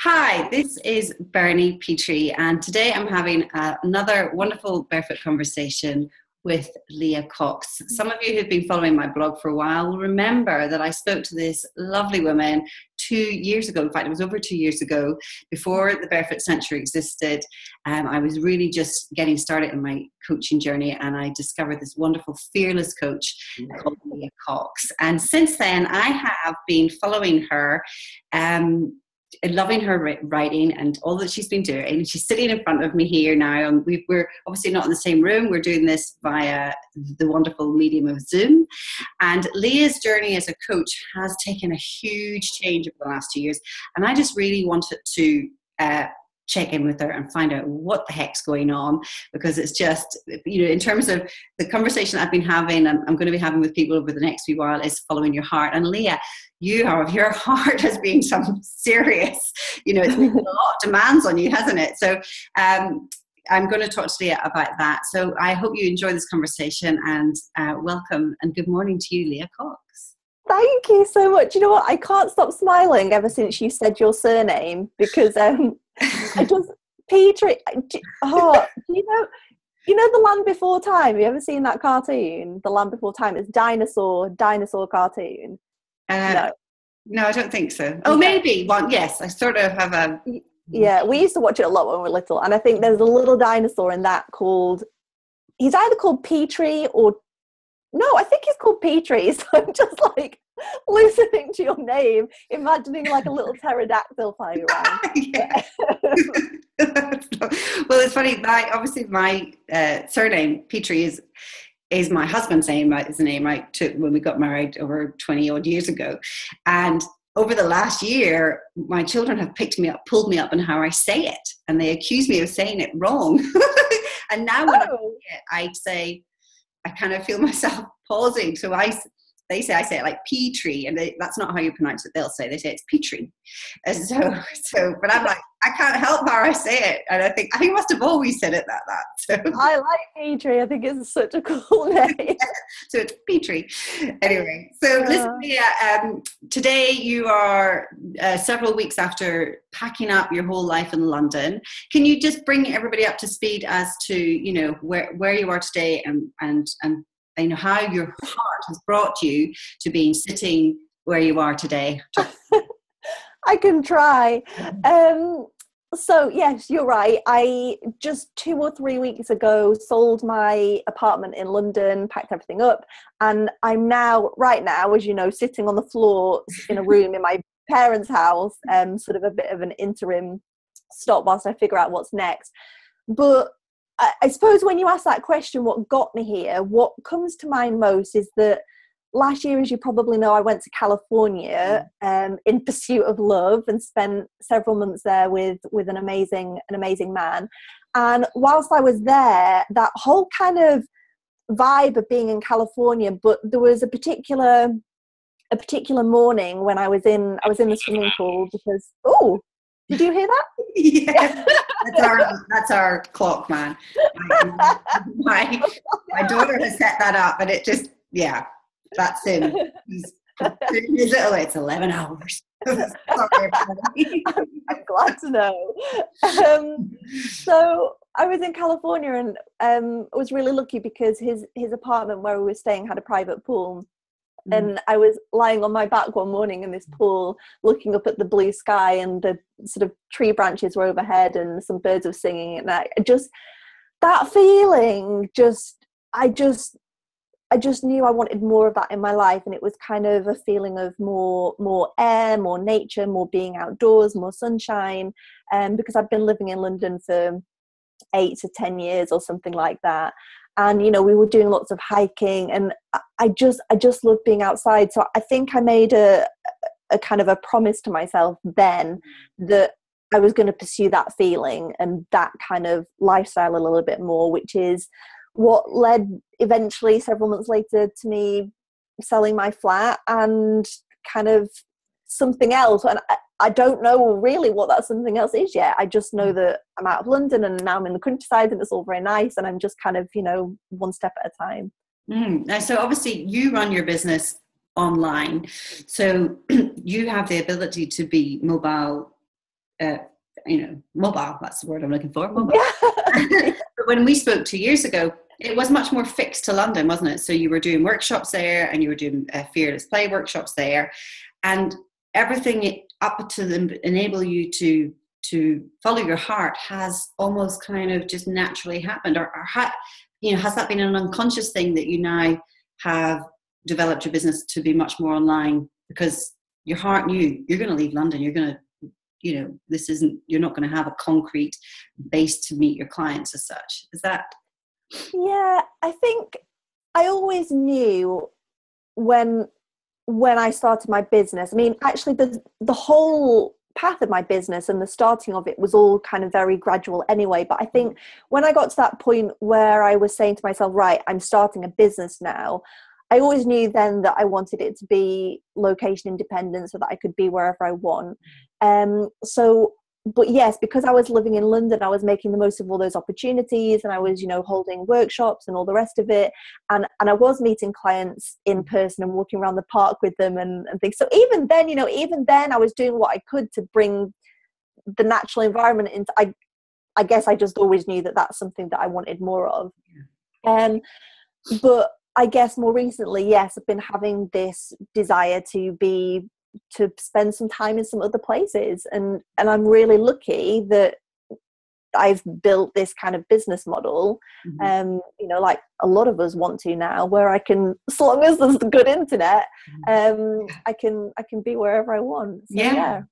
Hi, this is Petrie, and today I'm having another wonderful Barefoot conversation with Leah Cox. Some of you who've been following my blog for a while will remember that I spoke to this lovely woman 2 years ago. In fact, it was over 2 years ago, before the Barefoot Century existed. I was really just getting started in my coaching journey, and I discovered this wonderful fearless coach called Leah Cox. And since then, I have been following her, loving her writing and all that she's been doing. She's sitting in front of me here now, and we're obviously not in the same room. We're doing this via the wonderful medium of Zoom. And Leah's journey as a coach has taken a huge change over the last 2 years. And I just really wanted to check in with her and find out what the heck's going on, because it's just, in terms of the conversation I've been having and I'm going to be having with people over the next few while, is following your heart. And Leah, your heart has been some serious, it's been a lot of demands on you, hasn't it? So I'm going to talk to Leah about that. So I hope you enjoy this conversation, and welcome and good morning to you, Leah Cox. Thank you so much. You know what? I can't stop smiling ever since you said your surname, because I just, Petrie, oh, you know The Land Before Time? Have you ever seen that cartoon, The Land Before Time? It's dinosaur cartoon. No, I don't think so. Oh, maybe one. Yes, I sort of have a... Yeah, we used to watch it a lot when we were little, and I think there's a little dinosaur in that he's either called Petrie or... No, I think he's called Petrie. So I'm just like listening to your name, imagining like a little pterodactyl flying around. Well, it's funny. My surname Petrie is my husband's name. Is the name I took when we got married over 20 odd years ago. And over the last year, my children have pulled me up on how I say it, and they accuse me of saying it wrong. And now when I say, I kind of feel myself pausing. So I say it like Petrie, and that's not how you pronounce it. They say it's Petrie. And so, but I'm like, I can't help how I say it. And I think I must have always said it like that. So I like Petrie. I think it's such a cool name. So it's Petrie. Anyway, so listen, Leah, today you are several weeks after packing up your whole life in London. Can you just bring everybody up to speed as to, where you are today and how your heart has brought you to being sitting where you are today? I can try. So yes, you're right. I just 2 or 3 weeks ago sold my apartment in London, packed everything up, and I'm right now, as you know, sitting on the floor in a room in my parents' house, sort of a bit of an interim stop whilst I figure out what's next. But I suppose when you ask that question, what got me here, what comes to mind most is that last year, as you probably know, I went to California in pursuit of love and spent several months there with an amazing man. And whilst I was there, that whole kind of vibe of being in California, but there was a particular morning when I was in the swimming pool because, oh, did you hear that? Yeah, that's our clock, man. My daughter has set that up, and it just, that's him. He's little. It's 11 hours. Sorry, I'm glad to know. So I was in California, and I was really lucky because his apartment where we were staying had a private pool. And I was lying on my back one morning in this pool, looking up at the blue sky, and the sort of tree branches were overhead and some birds were singing. And that feeling, I just knew I wanted more of that in my life. And it was kind of a feeling of more air, more nature, more being outdoors, more sunshine. Because I've been living in London for 8 to 10 years or something like that. And, we were doing lots of hiking, and I just love being outside. So I think I made a kind of a promise to myself then that I was going to pursue that feeling and that kind of lifestyle a little bit more, which is what led eventually several months later to me selling my flat and kind of something else. And I don't know really what that something else is yet. I just know that I'm out of London and now I'm in the countryside and it's all very nice, and I'm just kind of, one step at a time. So obviously you run your business online, so you have the ability to be mobile mobile, that's the word I'm looking for, mobile. Yeah. But when we spoke 2 years ago, it was much more fixed to London, wasn't it? So you were doing workshops there, and you were doing fearless play workshops there, and everything up to them enable you to follow your heart has almost kind of just naturally happened, or has that been an unconscious thing that you now have developed your business to be much more online because your heart knew you're going to leave London, you're going to, you're not going to have a concrete base to meet your clients as such. Is that? Yeah, I think I always knew when I started my business. I mean, actually the whole path of my business and the starting of it was all kind of very gradual anyway. But I think when I got to that point where I was saying to myself, right, I'm starting a business now, I always knew then that I wanted it to be location independent so that I could be wherever I want. But yes, because I was living in London, I was making the most of all those opportunities, and I was, holding workshops and all the rest of it. And I was meeting clients in person and walking around the park with them and things. So even then I was doing what I could to bring the natural environment into, I guess I just always knew that that's something that I wanted more of. But I guess more recently, yes, I've been having this desire to spend some time in some other places, and I'm really lucky that I've built this kind of business model, like a lot of us want to now, where I can, as long as there's good internet, I can be wherever I want. So, yeah.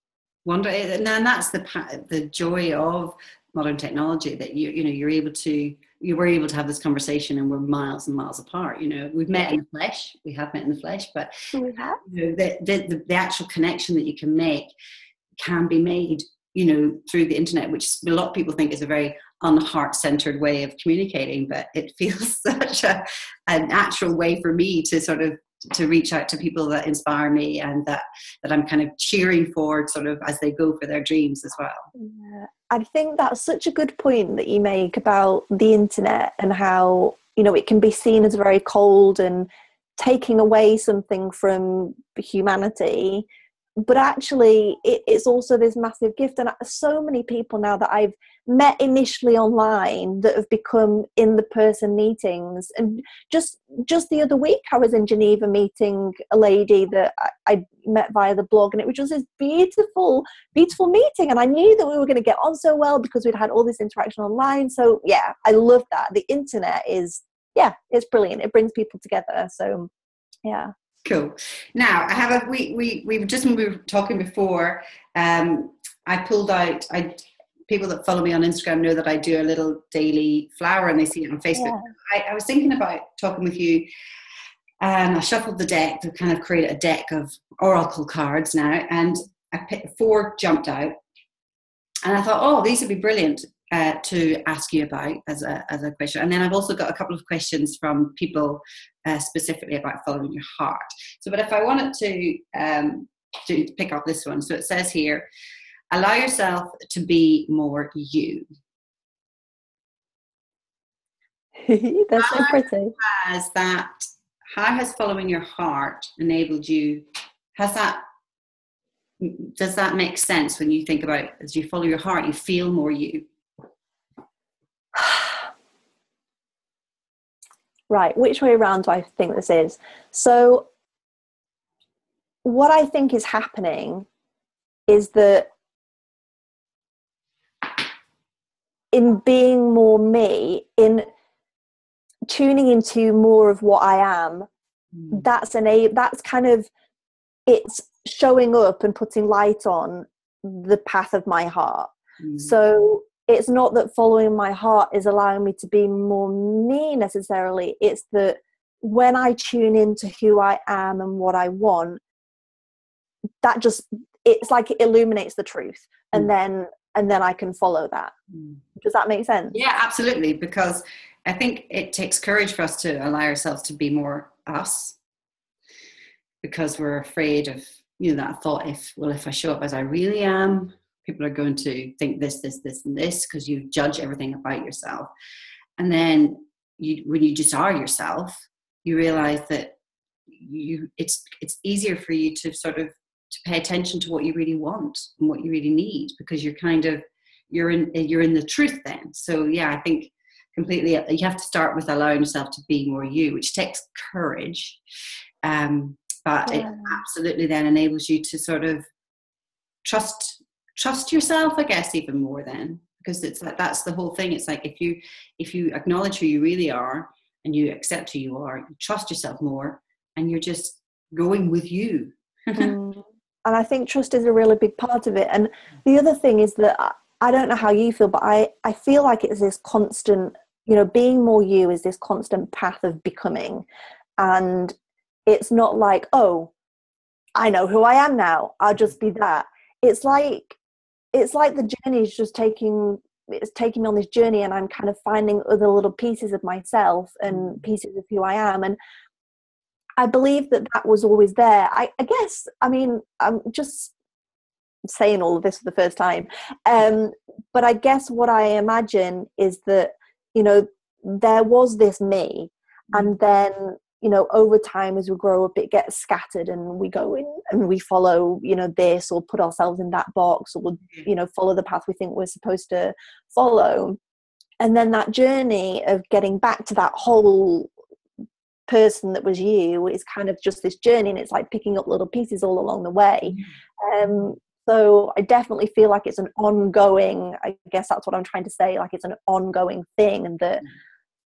Wonder, and that's the joy of modern technology, that you were able to have this conversation, and we're miles and miles apart. We've met in the flesh. We have met in the flesh, but we have. The actual connection that you can make can be made, through the internet, which a lot of people think is a very unheart-centered way of communicating, but it feels such a natural way for me to sort of to reach out to people that inspire me, and that I'm kind of cheering for sort of as they go for their dreams as well. Yeah. I think that's such a good point that you make about the internet, and how, it can be seen as very cold and taking away something from humanity. But actually, it's also this massive gift. And so many people now that I've met initially online that have become in-person meetings. And just the other week, I was in Geneva meeting a lady that I met via the blog, and it was just this beautiful, beautiful meeting. And I knew that we were going to get on so well because we'd had all this interaction online. So yeah, I love that. The internet it's brilliant. It brings people together. So yeah. Cool. Now I have we just, when we were talking before, I pulled out, people that follow me on Instagram know that I do a little daily flower, and they see it on Facebook. Yeah. I was thinking about talking with you, and I shuffled the deck to kind of create a deck of oracle cards now, and I picked 4 jumped out, and I thought, oh, these would be brilliant to ask you about as a question. And then I've also got a couple of questions from people specifically about following your heart. So, but if I wanted to pick up this one, so it says here, allow yourself to be more you. That's so pretty. How has following your heart enabled you? Does that make sense when you think about, as you follow your heart, you feel more you? Right, which way around do I think this is? So what I think is happening is that in being more me, in tuning into more of what I am, that's kind of, it's showing up and putting light on the path of my heart. So it's not that following my heart is allowing me to be more me necessarily. It's that when I tune into who I am and what I want, it's like it illuminates the truth, and then I can follow that. Does that make sense? Yeah, absolutely. Because I think it takes courage for us to allow ourselves to be more us, because we're afraid of, that thought, if I show up as I really am, people are going to think this, and this, because you judge everything about yourself. And then when you just are yourself, you realize that it's easier for you to sort of to pay attention to what you really want and what you really need, because you're in the truth then. So yeah, I think completely, you have to start with allowing yourself to be more you, which takes courage, but it absolutely then enables you to sort of trust yourself, I guess, even more then, because it's like, that's the whole thing. It's like if you acknowledge who you really are and you accept who you are, you trust yourself more, and you're just going with you. And I think trust is a really big part of it. And the other thing is that I don't know how you feel, but I feel like it's this constant, being more you is this constant path of becoming. And it's not like, oh, I know who I am now, I'll just be that. It's like the journey is just taking me on this journey, and I'm kind of finding other little pieces of myself and pieces of who I am. And I believe that was always there. I guess, I mean, I'm just saying all of this for the first time. But I guess what I imagine is that, there was this me, and then, over time as we grow up, it gets scattered, and we go in and we follow, this, or put ourselves in that box, or, follow the path we think we're supposed to follow. And then that journey of getting back to that whole person that was you is kind of just this journey, and it's like picking up little pieces all along the way. So I definitely feel like it's an ongoing, I guess that's what I'm trying to say, like it's an ongoing thing, and that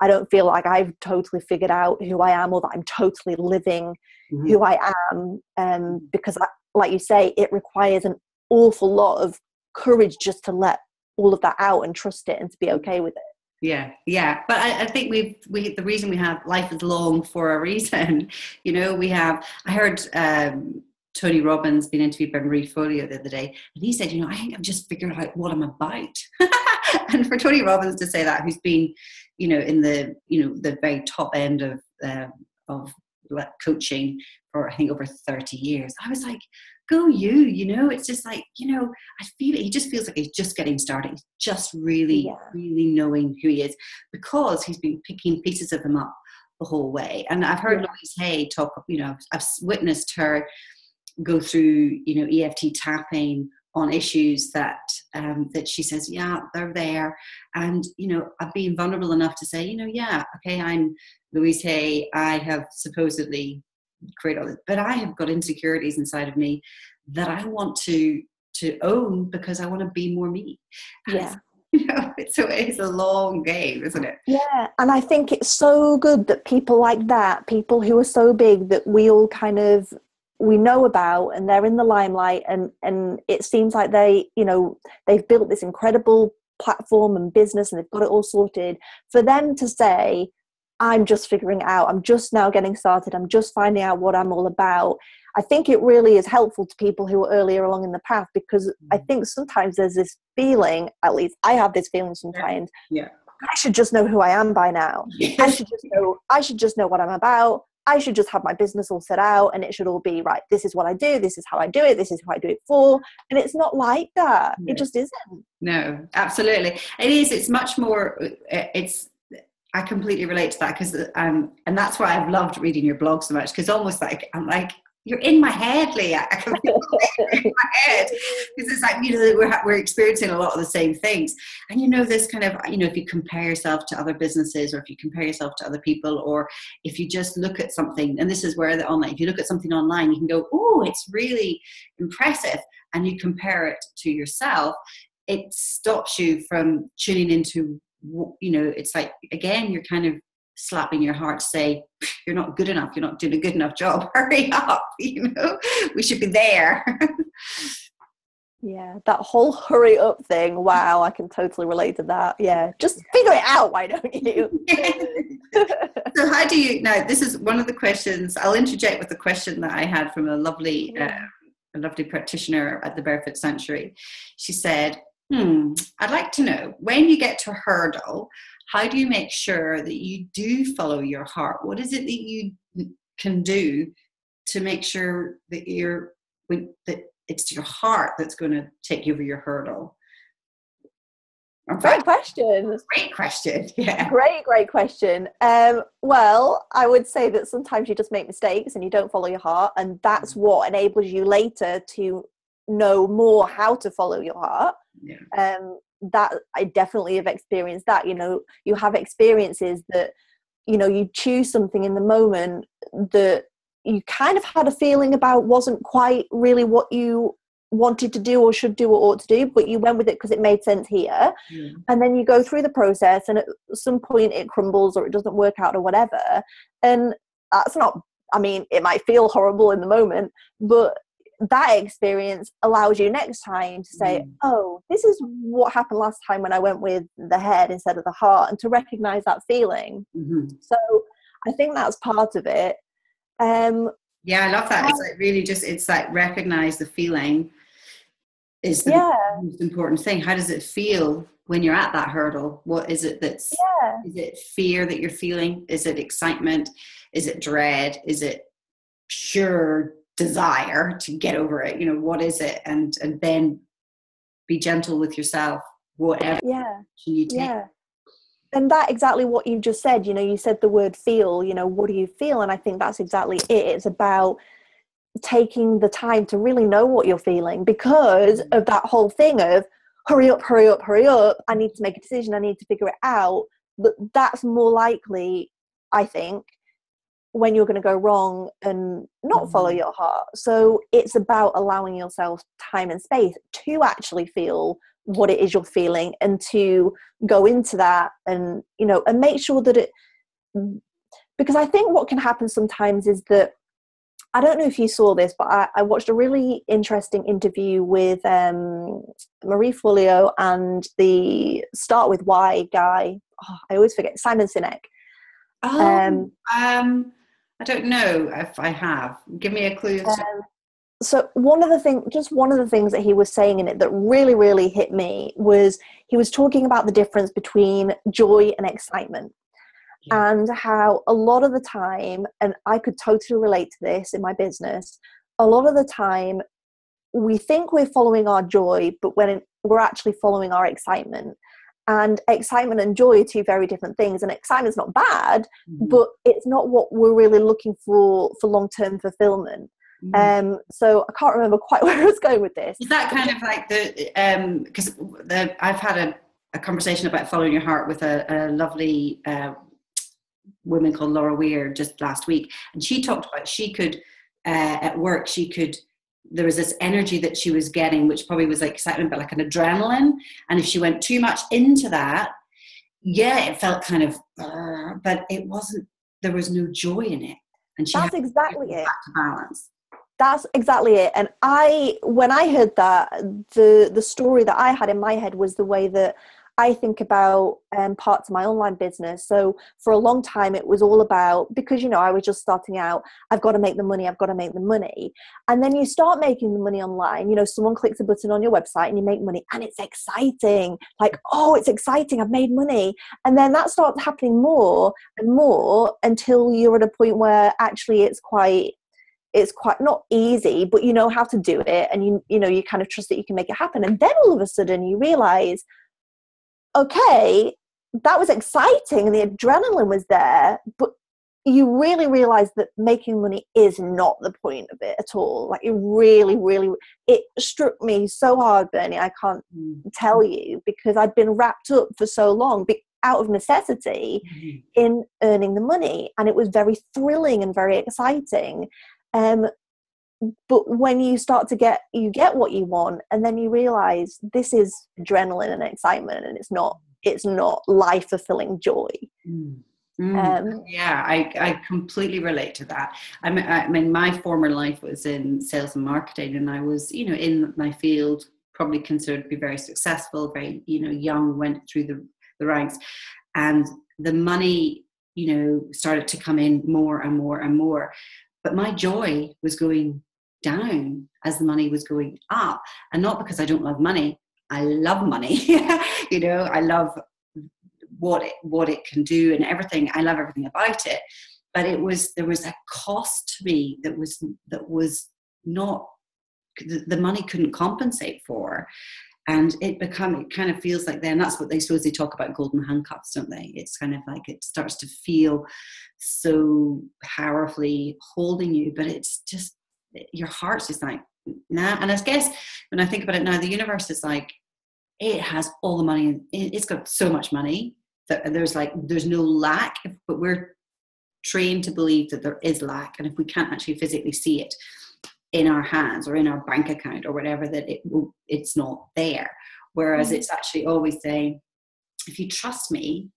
I don't feel like I've totally figured out who I am, or that I'm totally living who I am, because like you say, it requires an awful lot of courage just to let all of that out and trust it and to be okay with it. Yeah. But I think the reason we have life is long for a reason. I heard Tony Robbins being interviewed by Marie Folio the other day, and he said, I think I've just figured out what I'm about. And for Tony Robbins to say that, who's been, in the very top end of coaching for, I think, over 30 years, I was like, go you, it's just like, I feel it. He just feels like he's just getting started. He's just really knowing who he is, because he's been picking pieces of him up the whole way. And I've heard Louise Hay talk, I've witnessed her go through, EFT tapping on issues that she says, yeah, they're there. And, I've been vulnerable enough to say, okay, I'm Louise Hay. I have supposedly create all this, but I have got insecurities inside of me that I want to own, because I want to be more me. Yeah. It's a long game, isn't it? Yeah. And I think it's so good that people like that, people who are so big that we all kind of, we know about, and they're in the limelight, and it seems like they've built this incredible platform and business, and they've got it all sorted. For them to say, I'm just figuring it out, I'm just now getting started, I'm just finding out what I'm all about, I think it really is helpful to people who are earlier along in the path, because I think sometimes there's this feeling, at least I have this feeling sometimes, I should just know who I am by now. I should just know what I'm about. I should just have my business all set out, and it should all be right. This is what I do. This is how I do it. This is who I do it for. And it's not like that. No. It just isn't. No, absolutely. It is. It's much more. I completely relate to that, because and that's why I've loved reading your blog so much, because almost like I'm like, you're in my head, Leah. I can feel it in my head, because it's like, we're experiencing a lot of the same things. And this kind of, if you compare yourself to other businesses, or if you compare yourself to other people, or if you just look at something, and this is where if you look at something online, you can go, oh, it's really impressive, and you compare it to yourself, it stops you from tuning into, it's like, again, you're kind of slapping your heart to say, you're not good enough, you're not doing a good enough job, hurry up, we should be there. Yeah, that whole hurry up thing, wow, I can totally relate to that. Yeah, just figure it out, why don't you? So how do you, now this is one of the questions, I'll interject with the question that I had from a lovely practitioner at the Barefoot Sanctuary. She said, I'd like to know, when you get to a hurdle, how do you make sure that you do follow your heart? What is it that you can do to make sure that that it's your heart that's going to take you over your hurdle? In Great fact, question. great question. Yeah. Great question. Well, I would say that sometimes you just make mistakes and you don't follow your heart, and that's what enables you later to know more how to follow your heart. Yeah. That I definitely have experienced that. You have experiences that, you choose something in the moment that you kind of had a feeling about wasn't quite really what you wanted to do or should do or ought to do, but you went with it because it made sense here. Yeah. And then you go through the process and at some point it crumbles or it doesn't work out or whatever. And that's not, I mean, it might feel horrible in the moment, but that experience allows you next time to say, oh, this is what happened last time when I went with the head instead of the heart, and to recognize that feeling. So I think that's part of it. Yeah, I love that. It's like really just, it's like recognize the feeling is the most important thing. How does it feel when you're at that hurdle? What is it is it fear that you're feeling? Is it excitement? Is it dread? Is it pure desire to get over it? What is it? And then be gentle with yourself, whatever you take. And that exactly what you just said, you said the word feel, what do you feel? And I think that's exactly it. It's about taking the time to really know what you're feeling, because of that whole thing of hurry up, I need to make a decision, I need to figure it out. But that's more likely, I think, when you're going to go wrong and not follow your heart. So it's about allowing yourself time and space to actually feel what it is you're feeling, and to go into that and and make sure that it, because I think what can happen sometimes is that, I don't know if you saw this, but I watched a really interesting interview with Marie Forleo and the Start With Why guy. I always forget, Simon Sinek. I don't know if I have. Give me a clue. So one of the things that he was saying in it that really, really hit me was, he was talking about the difference between joy and excitement. And how a lot of the time, and I could totally relate to this in my business, a lot of the time we think we're following our joy, but when we're actually following our excitement. And excitement and joy are two very different things. And excitement's not bad, but it's not what we're really looking for long-term fulfillment. So I can't remember quite where I was going with this. Is that kind of like because I've had a conversation about following your heart with a lovely woman called Laura Weir just last week, and she talked about she could at work there was this energy that she was getting, which probably was like excitement, but like an adrenaline, and if she went too much into that, it felt kind of but it wasn't, there was no joy in it, and she that's had exactly to it. back to balance. That's exactly it. And when I heard that, the story that I had in my head was the way that I think about parts of my online business. So for a long time, it was all about, because, I was just starting out, I've got to make the money. And then you start making the money online, someone clicks a button on your website and you make money, and it's exciting. Like, oh, it's exciting, I've made money. And then that starts happening more and more until you're at a point where actually it's quite not easy, but you know how to do it, and you kind of trust that you can make it happen. And then all of a sudden you realize, okay, that was exciting and the adrenaline was there, but you really realize that making money is not the point of it at all. Like, it really, really, it struck me so hard, Bernie, I can't tell you, because I'd been wrapped up for so long out of necessity in earning the money, and it was very thrilling and very exciting. But when you start to get what you want, and then you realize this is adrenaline and excitement, and it's not life fulfilling joy. I completely relate to that. I mean, my former life was in sales and marketing, and I was, in my field, probably considered to be very successful, very, young, went through the ranks, and the money, started to come in more and more and more. But my joy was going down as the money was going up. And not because I don't love money. I love money. I love what it can do and everything. I love everything about it. But there was a cost to me that was not, the money couldn't compensate for. And it kind of feels like then, that's what they suppose they talk about, golden handcuffs, don't they? It's kind of like it starts to feel so powerfully holding you, but it's just, your heart's just like, nah. And I guess when I think about it now, the universe is like, it has all the money, it's got so much money that there's no lack, but we're trained to believe that there is lack. And if we can't actually physically see it in our hands or in our bank account or whatever, that it's not there. Whereas it's actually always saying, if you trust me,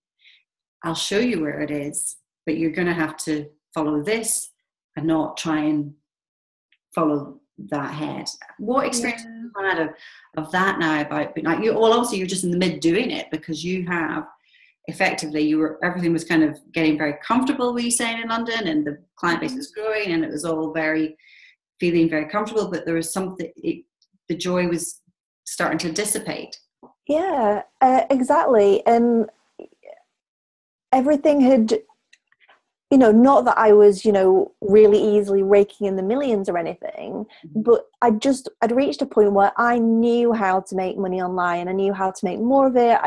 I'll show you where it is, but you're going to have to follow this and not try and follow that head. What experience have you had of that now? About like obviously you're just in the mid doing it, because you have effectively, everything was kind of getting very comfortable, were you saying, in London, and the client base was growing and it was all feeling very comfortable, but there was something, the joy was starting to dissipate. Yeah, exactly. And everything had, not that I was, really easily raking in the millions or anything, but I'd reached a point where I knew how to make money online. I knew how to make more of it.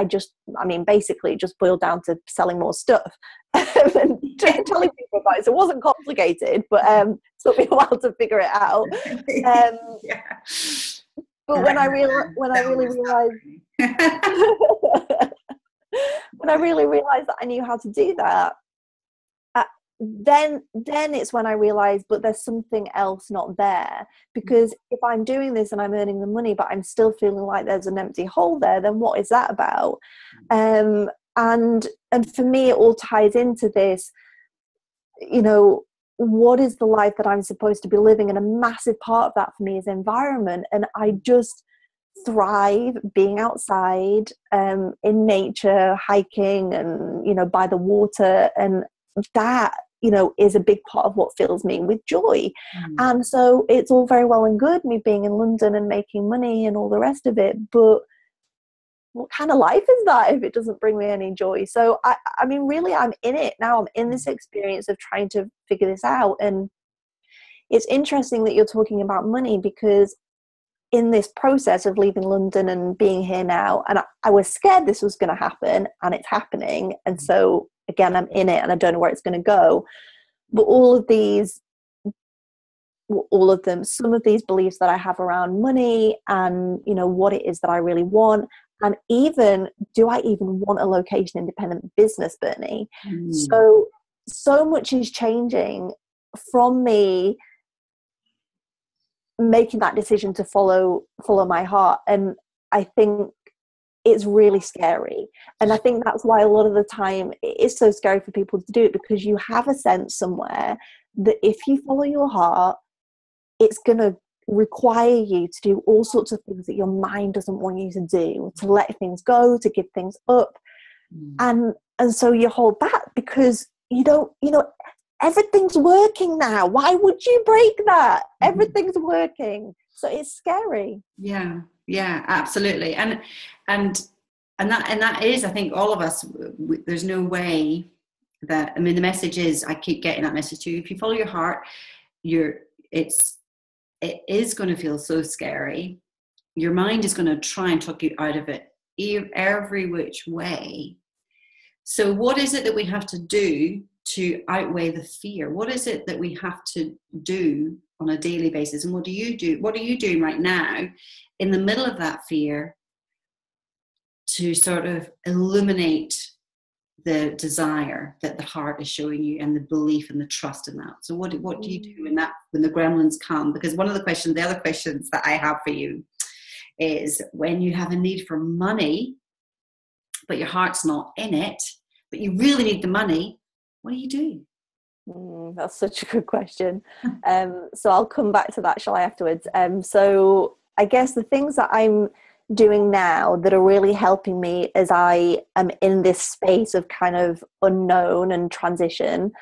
Basically it just boiled down to selling more stuff and telling people about it. So it wasn't complicated, but it took me a while to figure it out. But when I really realized that I knew how to do that, then it's when I realized, but there's something else not there. Because if I'm doing this and I'm earning the money, but I'm still feeling like there's an empty hole there, then what is that about? And for me, it all ties into this, what is the life that I'm supposed to be living? And a massive part of that for me is environment. And I just thrive being outside, in nature, hiking and, by the water. And that, is a big part of what fills me with joy. And so it's all very well and good me being in London and making money and all the rest of it, but what kind of life is that if it doesn't bring me any joy? So I mean, really, I'm in it now. I'm in this experience of trying to figure this out. And it's interesting that you're talking about money, because in this process of leaving London and being here now, and I was scared this was going to happen, and it's happening. And so again, I'm in it and I don't know where it's going to go. But all of them, some of these beliefs that I have around money and, what it is that I really want. And even, do I even want a location independent business, Bernie? So much is changing from me making that decision to follow my heart. And I think it's really scary. And I think that's why a lot of the time it is so scary for people to do it, because you have a sense somewhere that if you follow your heart, it's going to require you to do all sorts of things that your mind doesn't want you to do, to let things go, to give things up. And so you hold back because you don't, everything's working now. Why would you break that? Everything's working. So it's scary. Yeah, absolutely. And that is, I think, all of us, there's no way that, the message is, I keep getting that message too. If you follow your heart, it is going to feel so scary. Your mind is going to try and talk you out of it every which way. So what is it that we have to do to outweigh the fear? What is it that we have to do on a daily basis? And what do you do? What are you doing right now in the middle of that fear to sort of illuminate the desire that the heart is showing you, and the belief and the trust in that? So what do you do when the gremlins come? Because the other questions that I have for you is, when you have a need for money, but your heart's not in it, but you really need the money, what do you do? That's such a good question. So I'll come back to that, shall I, afterwards? So I guess the things that I'm doing now that are really helping me as I am in this space of kind of unknown and transition.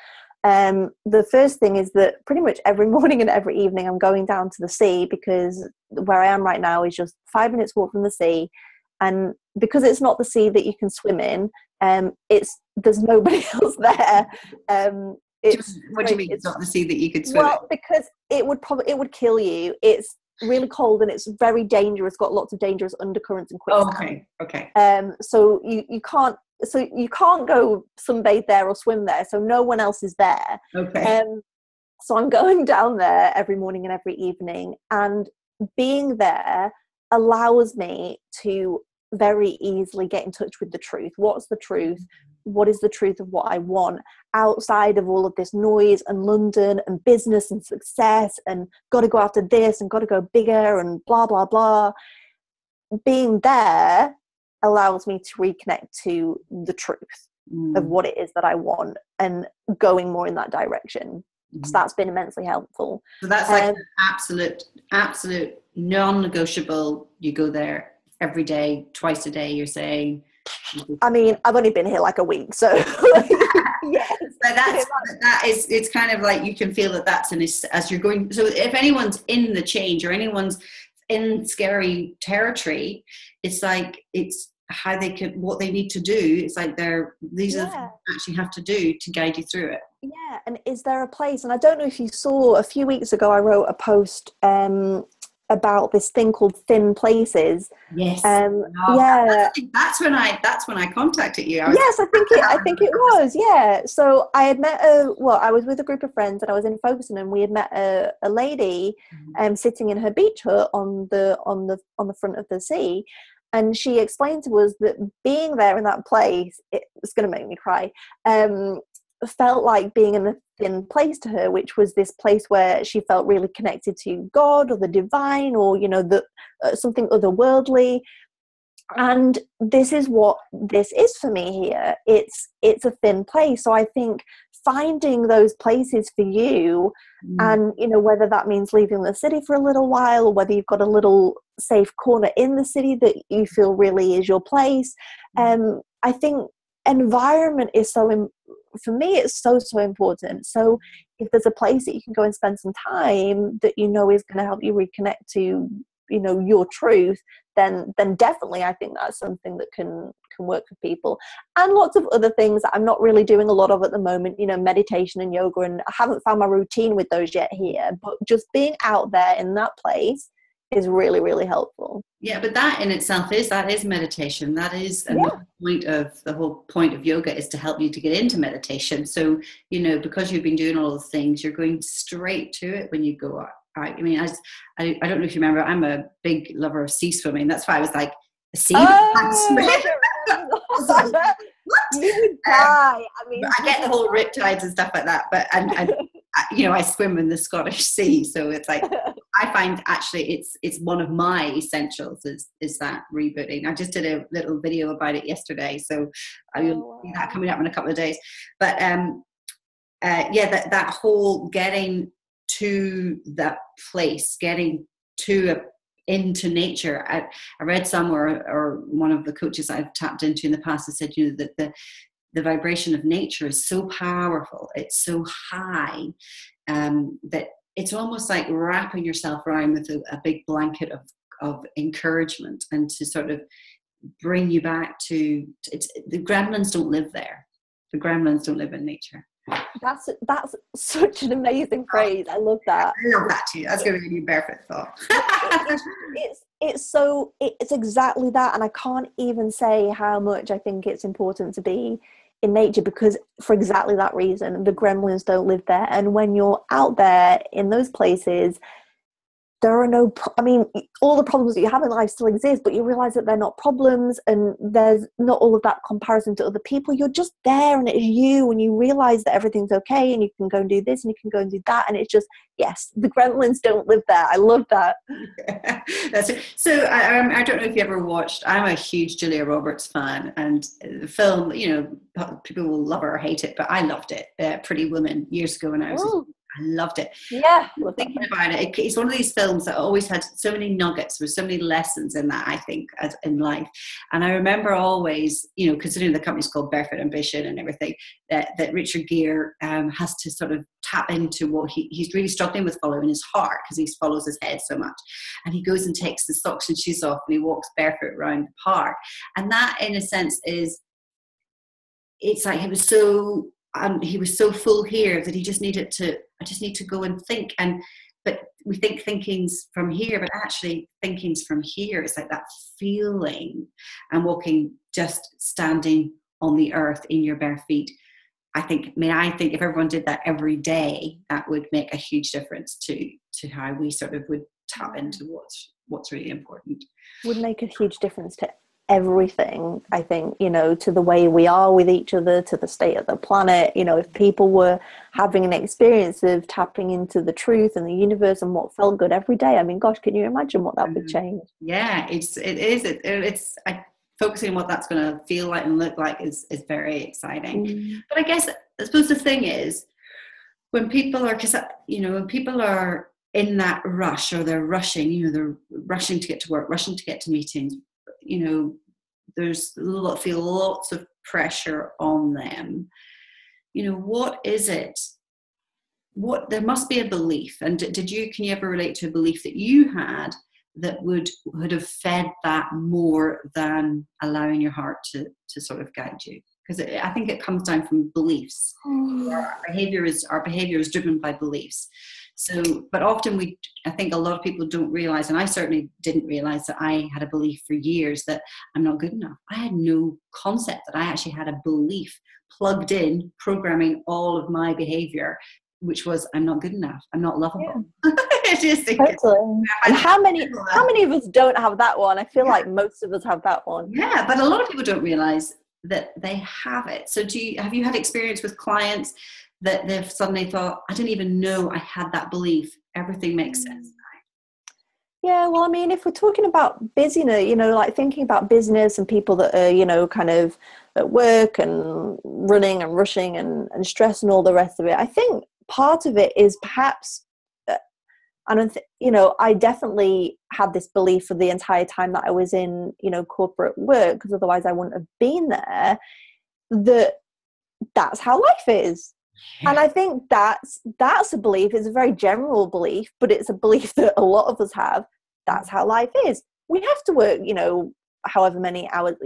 The first thing is that pretty much every morning and every evening I'm going down to the sea, because where I am right now is just 5 minutes walk from the sea. And because it's not the sea that you can swim in, there's nobody else there. What do you mean it's not the sea that you could swim in? Well, because it would kill you. It's really cold and it's very dangerous, got lots of dangerous undercurrents and quicksand. Okay. So you can't go sunbathe there or swim there, so no one else is there. Okay. So I'm going down there every morning and every evening, and being there allows me to very easily get in touch with the truth. What's the truth? What is the truth of what I want, outside of all of this noise and London and business and success and got to go after this and got to go bigger and blah, blah, blah. Being there allows me to reconnect to the truth of what it is that I want and going more in that direction. So that's been immensely helpful. So that's like an absolute non-negotiable. You go there every day, twice a day, you're saying? I mean, I've only been here like a week, so yes. But it's kind of like you can feel that that's as you're going. So if anyone's in the change or anyone's in scary territory, it's like it's how they could, what they need to do. It's like these are the things you actually have to do to guide you through it. Yeah, and is there a place? And I don't know if you saw a few weeks ago, I wrote a post about this thing called thin places. Yes. That's when I contacted you. I think it was. Yeah. So I had met I was with a group of friends and I was in Folkestone, and we had met a lady sitting in her beach hut on the front of the sea. And she explained to us that being there in that place, it's going to make me cry, felt like being in a thin place to her, which was this place where she felt really connected to God or the divine or, something otherworldly. And this is what this is for me here. It's a thin place. So I think finding those places for you and, whether that means leaving the city for a little while or whether you've got a little safe corner in the city that you feel really is your place. I think environment is for me, it's so important. So if there's a place that you can go and spend some time that is going to help you reconnect to, your truth, then definitely I think that's something that can work for people. And lots of other things that I'm not really doing a lot of at the moment, meditation and yoga, and I haven't found my routine with those yet here, but just being out there in that place is really, really helpful. Yeah, but that in itself is meditation. That is another point of the whole point of yoga, is to help you to get into meditation. So, because you've been doing all the things, you're going straight to it when you go out. I mean, I don't know if you remember, I'm a big lover of sea swimming. That's why I was like, a sea? What? You would die. I mean, I get the whole riptides and stuff like that, but I swim in the Scottish Sea, so it's like I find actually it's one of my essentials is that rebooting. I just did a little video about it yesterday, so I'll see that coming up in a couple of days. But that whole getting to that place, getting into nature. I read somewhere, or one of the coaches I've tapped into in the past has said, that the vibration of nature is so powerful, it's so high, that it's almost like wrapping yourself around with a big blanket of encouragement, and to sort of bring you back to the gremlins don't live there. The gremlins don't live in nature. That's such an amazing phrase. I love that. I love that too. That's going to be a new Barefoot thought. It's exactly that, and I can't even say how much I think it's important to be in nature, because for exactly that reason, the gremlins don't live there. And when you're out there in those places, there are all the problems that you have in life still exist, but you realize that they're not problems, and there's not all of that comparison to other people. You're just there, and it's you, and you realize that everything's okay, and you can go and do this, and you can go and do that, and it's just, yes, the gremlins don't live there. I love that. That's it. So I don't know if you ever watched, I'm a huge Julia Roberts fan, and the film, people will love it or hate it, but I loved it. Pretty Woman, years ago when I was I loved it. Yeah. Thinking about it, it's one of these films that always had so many nuggets, with so many lessons in that, I think, as in life. And I remember always, considering the company's called Barefoot Ambition and everything, that Richard Gere has to sort of tap into what he's really struggling with following his heart, because he follows his head so much. And he goes and takes the socks and shoes off, and he walks barefoot around the park. And that, in a sense, it's like he was so full here that he just needed to, I just need to go and think. And but we think thinking's from here, but actually thinking's from here. It's like that feeling, and walking, just standing on the earth in your bare feet. I think if everyone did that every day, that would make a huge difference to how we sort of would tap into what's really important. Would make a huge difference to everything, I think, to the way we are with each other, to the state of the planet. If people were having an experience of tapping into the truth and the universe and what felt good every day, I mean, gosh, can you imagine what that would change? Yeah, it's focusing on what that's going to feel like and look like is very exciting. But I suppose the thing is, when people are, when people are in that rush, or they're rushing, they're rushing to get to work, rushing to get to meetings, there's feel lots of pressure on them. What is it? There must be a belief. And can you ever relate to a belief that you had that would have fed that more than allowing your heart to sort of guide you? Because I think it comes down from beliefs. Our behavior is driven by beliefs. So, but often I think a lot of people don't realize, and I certainly didn't realize, that I had a belief for years that I'm not good enough. I had no concept that I actually had a belief plugged in, programming all of my behavior, which was, I'm not good enough, I'm not lovable. Yeah. I just think totally. And how many of us don't have that one? I feel like most of us have that one. Yeah, but a lot of people don't realize that they have it. So have you had experience with clients that they've suddenly thought, I didn't even know I had that belief, everything makes sense now? Yeah, well, I mean, if we're talking about busyness, like thinking about business and people that are, kind of at work and running and rushing and stress and all the rest of it, I think part of it is perhaps, I definitely had this belief for the entire time that I was in, corporate work, because otherwise I wouldn't have been there, that's how life is. Yeah. And I think that's a belief. It's a very general belief, but it's a belief that a lot of us have. That's how life is. We have to work, however many hours,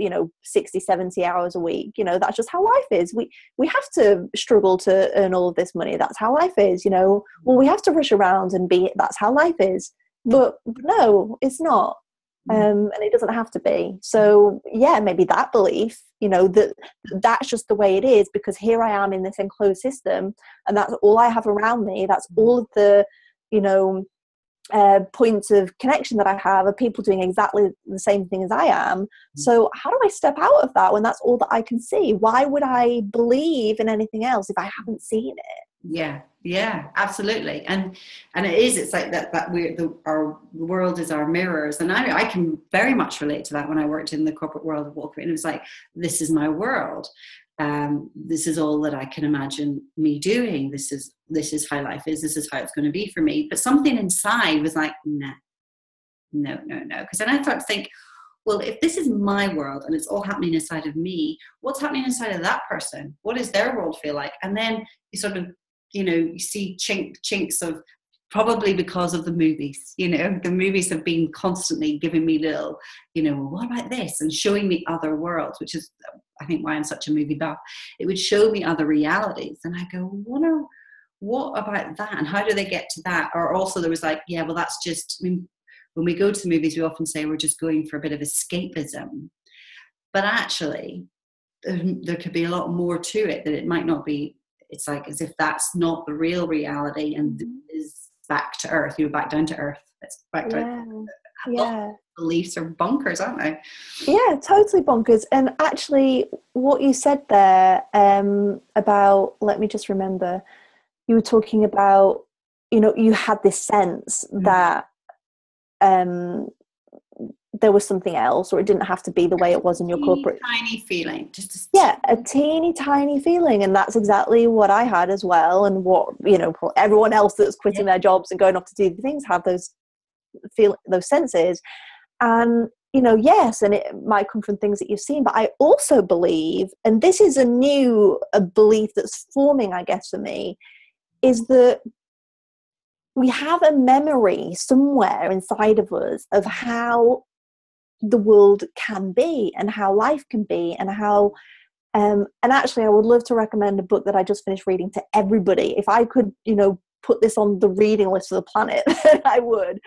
60, 70 hours a week. That's just how life is. We have to struggle to earn all of this money. That's how life is. Well, we have to rush around and that's how life is. But no, it's not. And it doesn't have to be. So yeah, maybe that belief, that's just the way it is, because here I am in this enclosed system, and that's all I have around me. That's all of the, points of connection that I have, are people doing exactly the same thing as I am. So how do I step out of that when that's all that I can see? Why would I believe in anything else if I haven't seen it? Yeah, absolutely. And it's like that our world is our mirrors. And I can very much relate to that when I worked in the corporate world of Walker. And it was like, this is my world. This is all that I can imagine me doing. This is how life is. This is how it's going to be for me. But something inside was like, no. Because then I started to think, well, if this is my world and it's all happening inside of me, what's happening inside of that person? What does their world feel like? And then you sort of, you see chinks of, probably because of the movies, the movies have been constantly giving me little, well, what about this? And showing me other worlds, which is, I think, why I'm such a movie buff. It would show me other realities. And I go, what about that? And how do they get to that? Or also there was like, yeah, well, that's just, when we go to the movies, we often say we're just going for a bit of escapism. But actually, there could be a lot more to it, that it might not be. It's like as if that's not the real reality, and is back to earth. You're back down to earth. It's back to earth. Beliefs are bonkers, aren't they? Yeah, totally bonkers. And actually, what you said there about, let me just remember, you were talking about, you had this sense that there was something else, or it didn't have to be the way it was in your corporate. Tiny feeling, a teeny tiny feeling, and that's exactly what I had as well, and what everyone else that's quitting their jobs and going off to do the things have those senses, and yes, and it might come from things that you've seen, but I also believe, and this is a belief that's forming, I guess, for me, is that we have a memory somewhere inside of us of how the world can be and how life can be, and how and actually I would love to recommend a book that I just finished reading to everybody. If I could put this on the reading list of the planet, I would.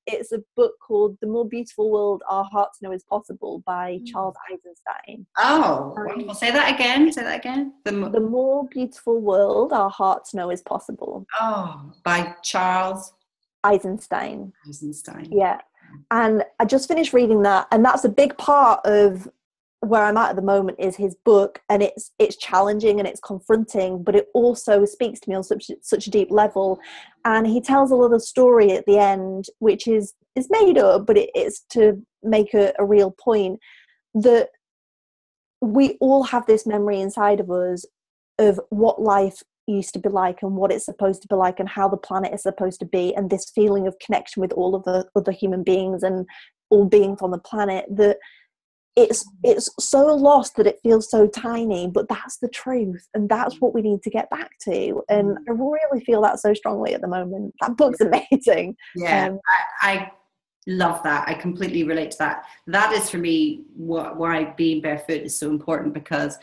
It's a book called The More Beautiful World Our Hearts Know Is Possible by Charles Eisenstein. Oh, wonderful. Say that again. Say that again. The More Beautiful World Our Hearts Know Is Possible. Oh, by Charles Eisenstein. Eisenstein. Yeah. And I just finished reading that, and that's a big part of where I'm at the moment, is his book, and it's challenging and it's confronting, but it also speaks to me on such a deep level. And he tells a little story at the end, which is made up, but it's to make a real point that we all have this memory inside of us of what life used to be like and what it's supposed to be like and how the planet is supposed to be, and this feeling of connection with all of the other human beings and all beings on the planet, that it's so lost that it feels so tiny, but that's the truth, and that's what we need to get back to. And I really feel that so strongly at the moment. That book's amazing. Yeah, I love that. I completely relate to that. That is for me why being barefoot is so important, because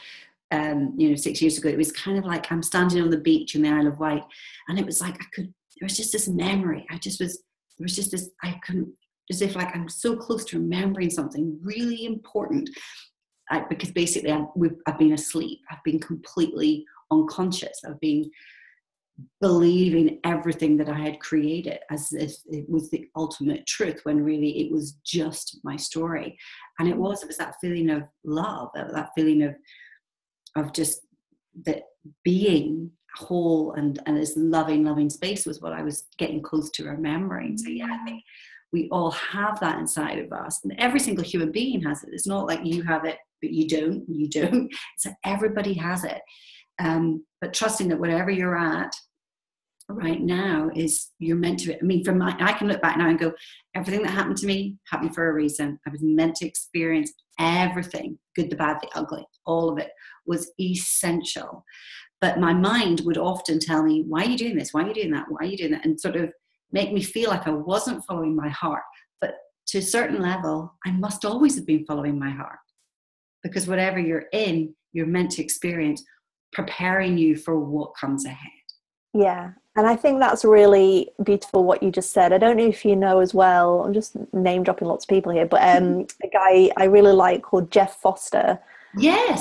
6 years ago it was kind of like I'm standing on the beach in the Isle of Wight, and it was like there was just this memory. I couldn't, as if like I'm so close to remembering something really important, because basically I've been asleep. I've been completely unconscious. I've been believing everything that I had created as if it was the ultimate truth, when really it was just my story. And it was that feeling of love, that feeling of just that being whole and this loving space was what I was getting close to remembering. So yeah, I think we all have that inside of us, and every single human being has it. It's not like you have it but you don't. It's that everybody has it. But trusting that whatever you're at right now is, you're meant to. I mean, I can look back now and go, everything that happened to me happened for a reason. I was meant to experience everything, good, the bad, the ugly, all of it was essential. But my mind would often tell me, why are you doing this? Why are you doing that? Why are you doing that? And sort of make me feel like I wasn't following my heart. But to a certain level, I must always have been following my heart, because whatever you're in, you're meant to experience, preparing you for what comes ahead. Yeah. And I think that's really beautiful what you just said. I don't know if you know as well, I'm just name dropping lots of people here, but a guy I really like called Jeff Foster. Yes.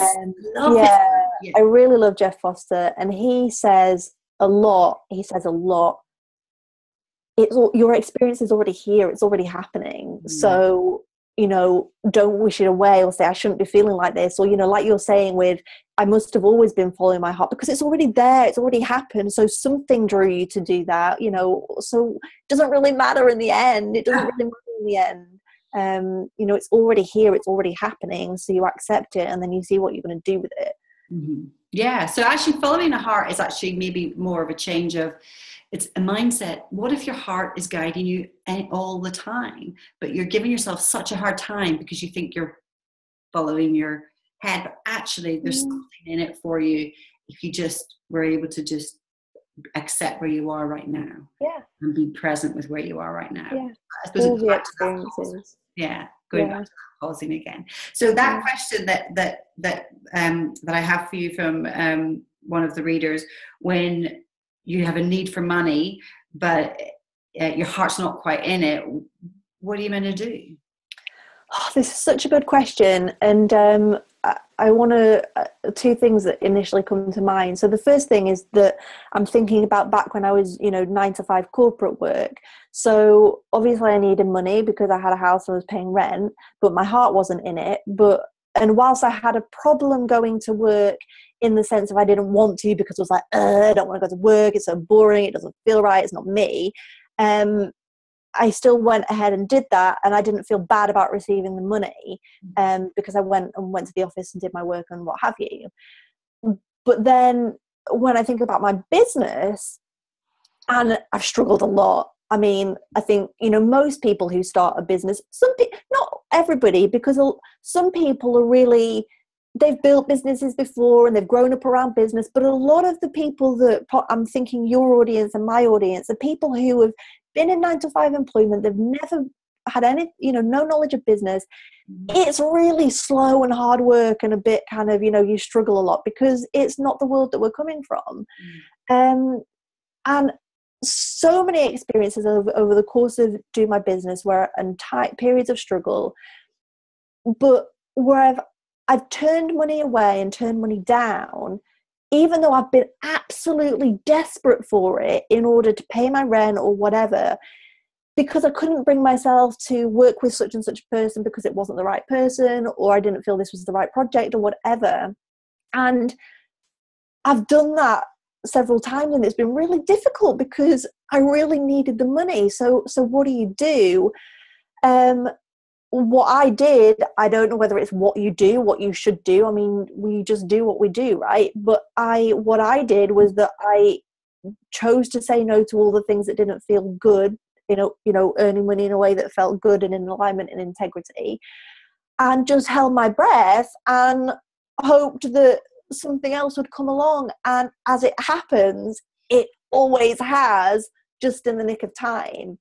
I really love Jeff Foster, and he says a lot. Your experience is already here. It's already happening. Mm. So, don't wish it away or say, I shouldn't be feeling like this. Or, like you're saying with, I must have always been following my heart, because it's already there. It's already happened. So something drew you to do that, so it doesn't really matter in the end. It doesn't really matter in the end. It's already here. It's already happening. So you accept it, and then you see what you're going to do with it. Mm-hmm. Yeah. So actually following a heart is actually maybe more of a change of, it's a mindset. What if your heart is guiding you all the time, but you're giving yourself such a hard time because you think you're following your head, but actually there's something in it for you if you just were able to just accept where you are right now. Yeah. And be present with where you are right now. Yeah. I suppose all the experiences. Going back to that pausing again. So that question that I have for you from one of the readers, when you have a need for money, but your heart's not quite in it, what are you meant to do? Oh, this is such a good question. And I want to, two things that initially come to mind. So the first thing is that I'm thinking about back when I was, 9 to 5 corporate work. So obviously I needed money because I had a house and I was paying rent, but my heart wasn't in it. And whilst I had a problem going to work, in the sense of I didn't want to, because it was like, I don't want to go to work. It's so boring. It doesn't feel right. It's not me. I still went ahead and did that, and I didn't feel bad about receiving the money, because I went to the office and did my work and what have you. But then when I think about my business, and I've struggled a lot. I mean, I think, most people who start a business, not everybody, because some people are really, they've built businesses before and they've grown up around business. But a lot of the people that I'm thinking your audience and my audience are people who have been in 9 to 5 employment. They've never had any, no knowledge of business. It's really slow and hard work, and a bit kind of, you struggle a lot because it's not the world that we're coming from. And so many experiences over the course of doing my business and periods of struggle, but where I've turned money away and turned money down, even though I've been absolutely desperate for it in order to pay my rent or whatever, because I couldn't bring myself to work with such and such person because it wasn't the right person, or I didn't feel this was the right project or whatever. And I've done that several times, and it's been really difficult because I really needed the money. So what do? What I did, I don't know whether it's what you should do. I mean, we just do what we do, right? But what I did was that I chose to say no to all the things that didn't feel good, earning money in a way that felt good and in alignment and integrity, and just held my breath and hoped that something else would come along. And as it happens, it always has, just in the nick of time.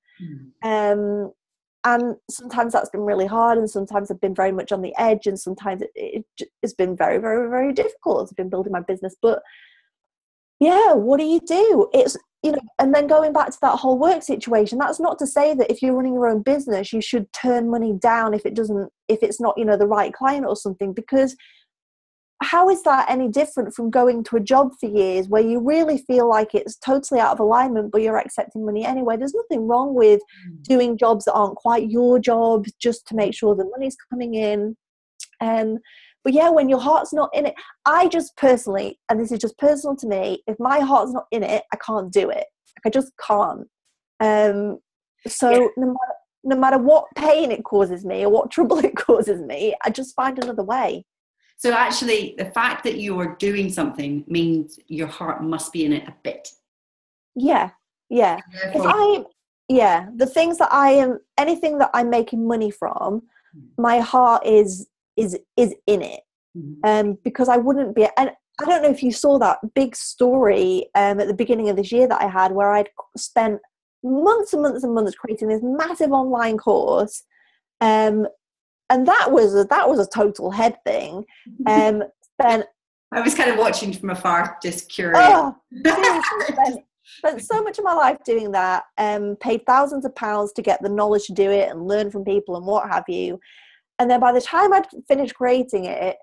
And sometimes that's been really hard, and sometimes I've been very much on the edge, and sometimes it's been very, very, very difficult. I've been building my business, but yeah, what do? It's, and then going back to that whole work situation, that's not to say that if you're running your own business, you should turn money down if it's not, the right client or something, because how is that any different from going to a job for years where you really feel like it's totally out of alignment, but you're accepting money anyway? There's nothing wrong with doing jobs that aren't quite your job just to make sure the money's coming in. But yeah, when your heart's not in it, I just personally, and this is just personal to me, if my heart's not in it, I can't do it. I just can't. No matter what pain it causes me or what trouble it causes me, I just find another way. So actually, the fact that you are doing something means your heart must be in it a bit. Yeah. The things that anything that I'm making money from, my heart is in it. Because I wouldn't be, and I don't know if you saw that big story at the beginning of this year that I had, where I'd spent months and months and months creating this massive online course. And that was a total head thing. I was kind of watching from afar, just curious. Spent so much of my life doing that. Paid thousands of pounds to get the knowledge to do it and learn from people and what have you. And then by the time I'd finished creating it,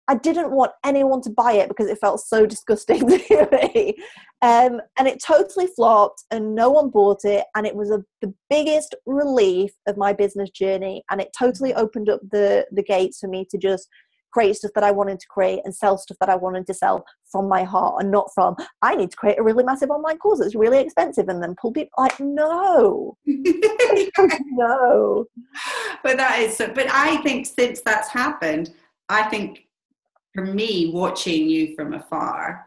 I didn't want anyone to buy it because it felt so disgusting to me. And it totally flopped and no one bought it. And it was the biggest relief of my business journey. And it totally opened up the gates for me to just create stuff that I wanted to create and sell stuff that I wanted to sell from my heart, and not from, I need to create a really massive online course that's really expensive and then pull people, like, no. No. But I think since that's happened, I think, for me, watching you from afar,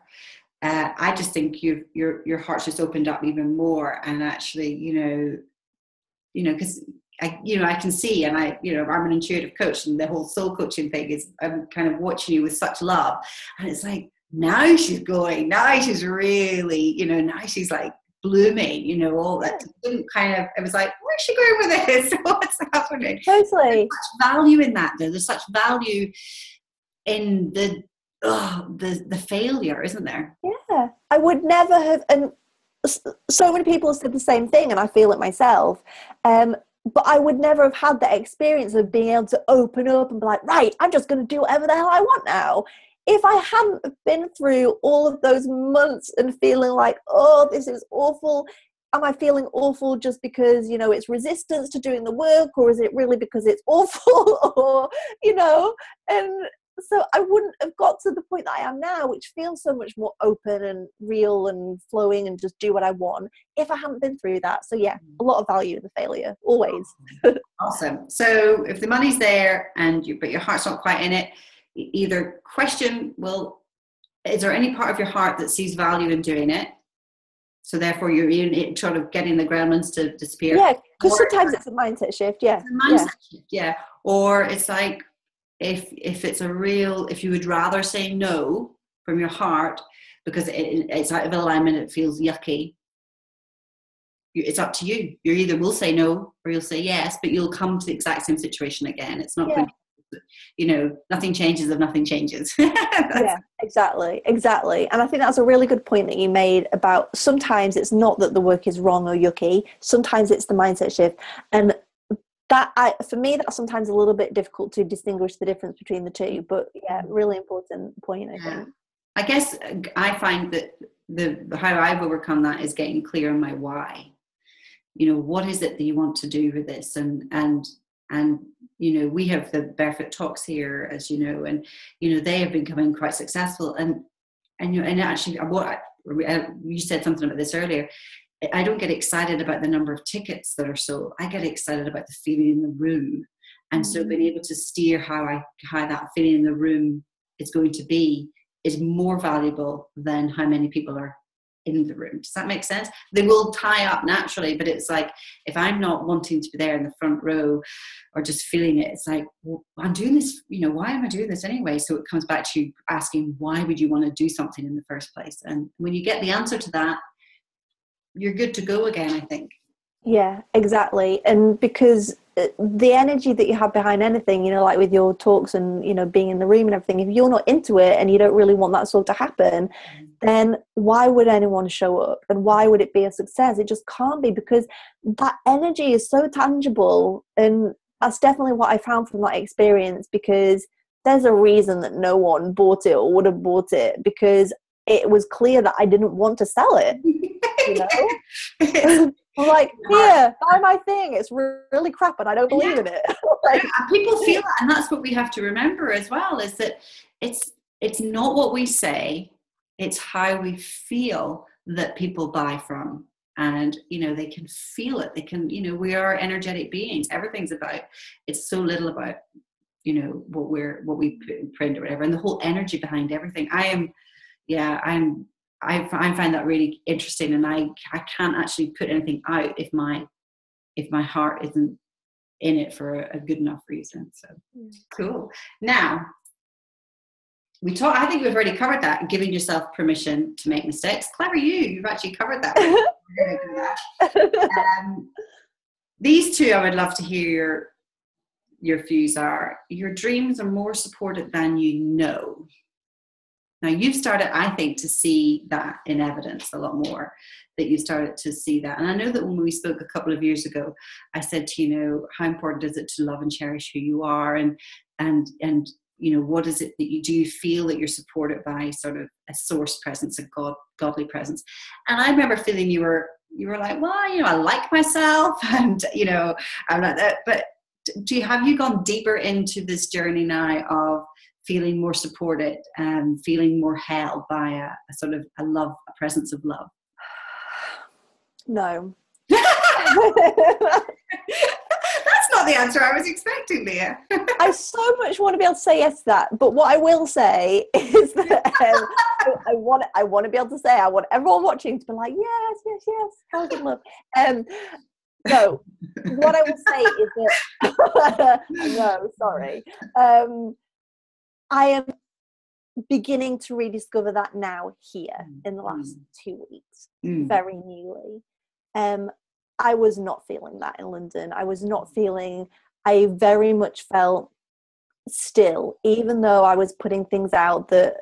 I just think your heart's just opened up even more. And actually, because I can see, and I'm an intuitive coach, and the whole soul coaching thing is, I'm kind of watching you with such love, and it's like, now she's going, now she's really, now she's like blooming, all that. It was like, where's she going with this? What's happening? Totally. There's such value in that, though. There's such value in the failure, isn't there? Yeah, I would never have, and so many people have said the same thing, and I feel it myself, but I would never have had that experience of being able to open up and be like, right, I'm just going to do whatever the hell I want now, if I hadn't been through all of those months and feeling like, oh, this is awful. Am I feeling awful just because, it's resistance to doing the work, or is it really because it's awful? Or, and so I wouldn't have got to the point that I am now, which feels so much more open and real and flowing and just do what I want, if I hadn't been through that. So yeah, a lot of value in the failure, always. Awesome. So if the money's there but your heart's not quite in it, either question, well, is there any part of your heart that sees value in doing it? So therefore you're in sort of getting the gremlins to disappear. Yeah, because sometimes it's a mindset shift. Yeah. Shift, yeah. Or it's like, if you would rather say no from your heart because it's out of alignment, it feels yucky, it's up to you. You either will say no or you'll say yes, but you'll come to the exact same situation again. It's not going to nothing changes if nothing changes. Yeah, exactly. And I think that's a really good point that you made about sometimes it's not that the work is wrong or yucky. Sometimes it's the mindset shift. And for me, that's sometimes a little bit difficult to distinguish the difference between the two. But yeah, really important point, I think. I guess I find that how I've overcome that is getting clear on my why. What is it that you want to do with this? And we have the Barefoot Talks here, as you know, and they have becoming quite successful. And actually, you said something about this earlier. I don't get excited about the number of tickets that are sold. I get excited about the feeling in the room, and so being able to steer how that feeling in the room is going to be is more valuable than how many people are in the room. Does that make sense? They will tie up naturally, but it's like, if I'm not wanting to be there in the front row or just feeling it, it's like, well, I'm doing this, why am I doing this anyway? So it comes back to asking, why would you want to do something in the first place? And when you get the answer to that, you're good to go again, I think. Yeah, exactly. And because the energy that you have behind anything, like with your talks and, being in the room and everything, if you're not into it and you don't really want that sort to happen, then why would anyone show up? And why would it be a success? It just can't be, because that energy is so tangible. And that's definitely what I found from that experience, because there's a reason that no one bought it or would have bought it, because it was clear that I didn't want to sell it. I'm like, here, buy my thing. It's really crap and I don't believe in it. People feel that, and that's what we have to remember as well, is that it's not what we say, it's how we feel that people buy from. And they can feel it. They can, we are energetic beings. Everything's about, it's so little about what we put in print or whatever, and the whole energy behind everything. I find that really interesting, and I can't actually put anything out if my heart isn't in it for a good enough reason. So cool. Now, I think we've already covered that, giving yourself permission to make mistakes. Clever you've actually covered that. These two I would love to hear your views are. Your dreams are more supported than you know. Now, you've started, I think, to see that in evidence a lot more, that you started to see that. And I know that when we spoke a couple of years ago, I said to you, how important is it to love and cherish who you are? And what is it that you do feel that you're supported by, sort of a source presence, a godly presence? And I remember feeling you were like, well, I like myself, and, I'm not that. But have you gone deeper into this journey now of feeling more supported and feeling more held by a sort of a presence of love? No. That's not the answer I was expecting, Leah. I so much want to be able to say yes to that, but what I will say is that I want to be able to say, I want everyone watching to be like, yes, how's it love? No, what I will say is that no, sorry. I am beginning to rediscover that now here in the last 2 weeks, very newly. I was not feeling that in London. I very much felt still, even though I was putting things out that,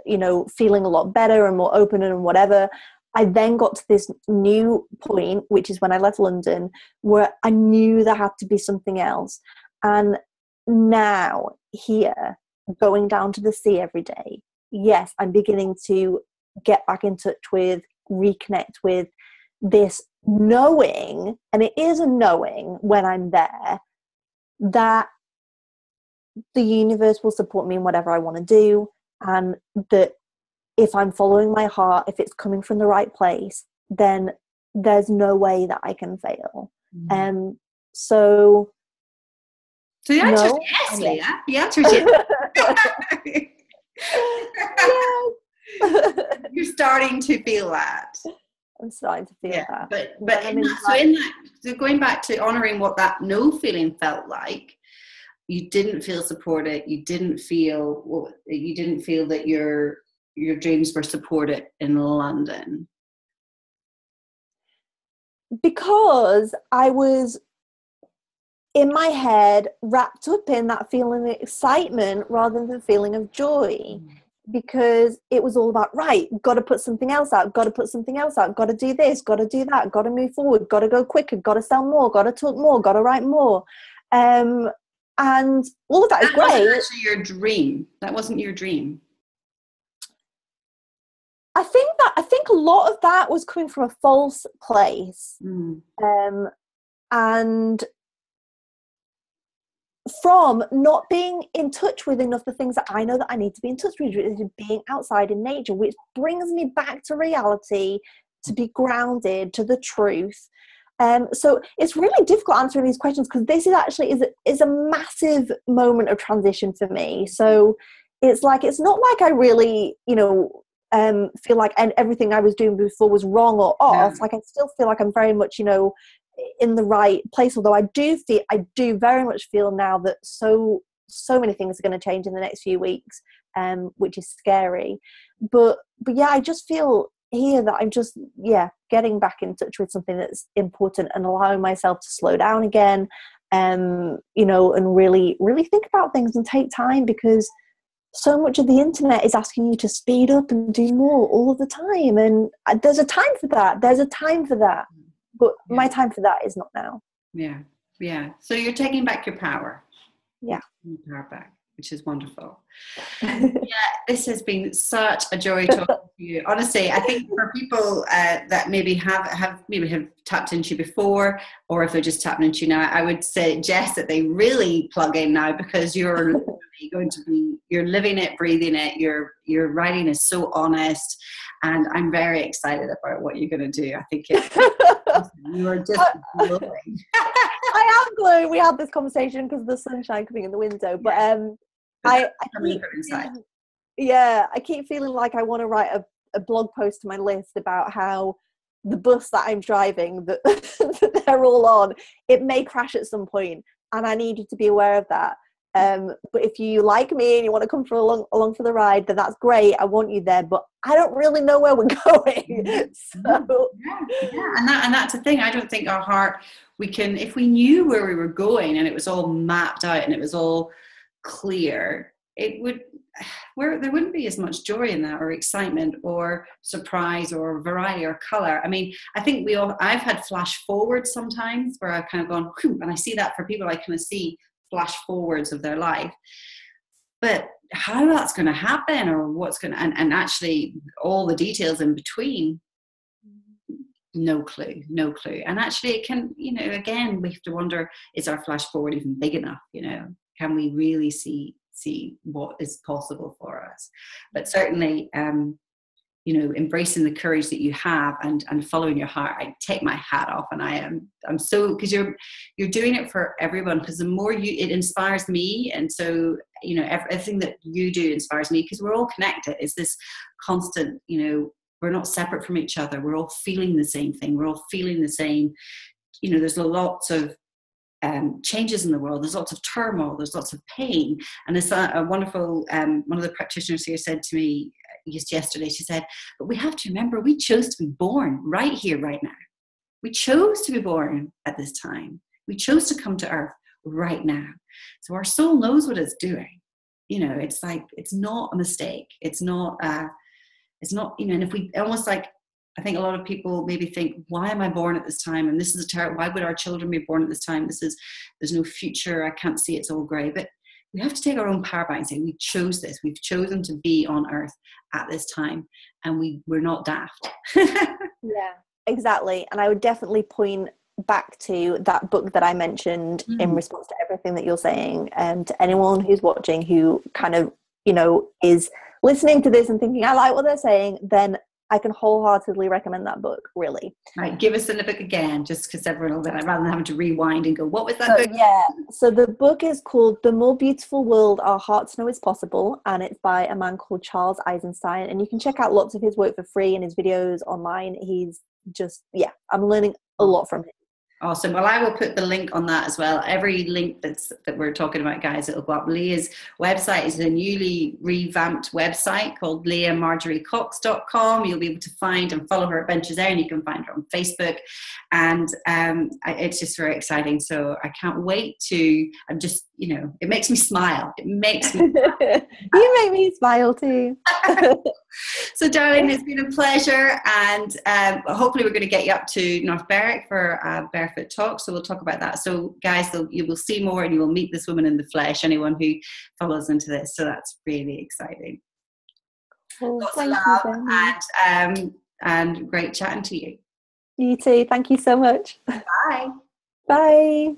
feeling a lot better and more open and whatever. I then got to this new point, which is when I left London, where I knew there had to be something else. And now here, going down to the sea every day, yes, I'm beginning to get back in touch with, reconnect with this knowing, and it is a knowing when I'm there, that the universe will support me in whatever I want to do, and that if I'm following my heart, if it's coming from the right place, then there's no way that I can fail. So the answer is yes, Leah. The answer is yes. You're starting to feel that. I'm starting to feel that. So going back to honouring what that no feeling felt like, you didn't feel supported. You didn't feel that your dreams were supported in London. Because I was in my head wrapped up in that feeling of excitement rather than the feeling of joy, because it was all about, right, got to put something else out, got to put something else out, got to do this, got to do that, got to move forward, got to go quicker, got to sell more, got to talk more, got to write more. And all of that is great. That wasn't actually your dream. That wasn't your dream. I think a lot of that was coming from a false place. And from not being in touch with enough the things that I know that I need to be in touch with, being outside in nature, which brings me back to reality, to be grounded to the truth. So it's really difficult answering these questions, because this is actually is a massive moment of transition for me. So it's not like I really, feel like everything I was doing before was wrong or off. Yeah. Like I still feel like I'm very much, in the right place, although I do very much feel now that so many things are going to change in the next few weeks, which is scary, but yeah, I just feel here that I'm just getting back in touch with something that's important and allowing myself to slow down again, and really think about things and take time, because so much of the internet is asking you to speed up and do more all of the time, and there's a time for that. But my time for that is not now. Yeah. So you're taking back your power. Yeah. Power back, which is wonderful. This has been such a joy talking to you. Honestly, I think for people that maybe have tapped into you before, or if they're just tapping into you now, I would suggest that they really plug in now, because you're you're living it, breathing it. Your writing is so honest, and I'm very excited about what you're going to do. I think you are just glowing. I am glowing. We had this conversation because of the sunshine coming in the window, but I keep feeling like I want to write a blog post to my list about how the bus that I'm driving, that they're all on, it may crash at some point, and I need you to be aware of that. But if you like me and you want to come along for the ride, then that's great. I want you there, but I don't really know where we're going. So and that's the thing. I don't think our heart, if we knew where we were going and it was all mapped out and it was all clear, there wouldn't be as much joy in that, or excitement, or surprise, or variety, or color. I mean, I think I've had flash forwards sometimes where I've kind of gone, and I see that for people, I kind of see flash forwards of their life, but how that's going to happen, or what's going to, and actually all the details in between, no clue. And actually it can, again, we have to wonder, is our flash forward even big enough? Can we really see what is possible for us? But certainly embracing the courage that you have and following your heart, I take my hat off, and I'm so, because you're doing it for everyone, because the more it inspires me, and so everything that you do inspires me, because we're all connected. It's this constant, we're not separate from each other, we're all feeling the same thing, we're all feeling the same, there's lots of changes in the world, there's lots of turmoil, there's lots of pain, and it's a wonderful one of the practitioners here said to me just yesterday, she said, but we have to remember, we chose to be born right here, right now. We chose to be born at this time. We chose to come to earth right now. So our soul knows what it's doing. It's like, it's not a mistake. It's not, and if we almost like, I think a lot of people maybe think, why am I born at this time? And this is why would our children be born at this time? There's no future. I can't see, it's all grey. But we have to take our own power back and say, we chose this. We've chosen to be on earth at this time, and we're not daft. Yeah, exactly. And I would definitely point back to that book that I mentioned in response to everything that you're saying, and to anyone who's watching who kind of, is listening to this and thinking, I like what they're saying, then I can wholeheartedly recommend that book, really. Right, give us the book again, just because everyone will, rather than having to rewind and go, what was that book? Yeah, so the book is called The More Beautiful World Our Hearts Know Is Possible, and it's by a man called Charles Eisenstein, and you can check out lots of his work for free and his videos online. He's just, I'm learning a lot from him. Awesome. Well, I will put the link on that as well. Every link that we're talking about, guys, it'll go up. Leah's website is a newly revamped website called leahmarjoriecox.com. You'll be able to find and follow her adventures there, and you can find her on Facebook. And it's just very exciting. So I can't wait to, I'm just, it makes me smile. It makes me smile. You make me smile too. So, darling, it's been a pleasure, and hopefully we're going to get you up to North Berwick for Barefoot Talk, so we'll talk about that. So, guys, you will see more, and you will meet this woman in the flesh, anyone who follows into this, so that's really exciting. Lots of love, and great chatting to you. You too. Thank you so much. Bye. Bye.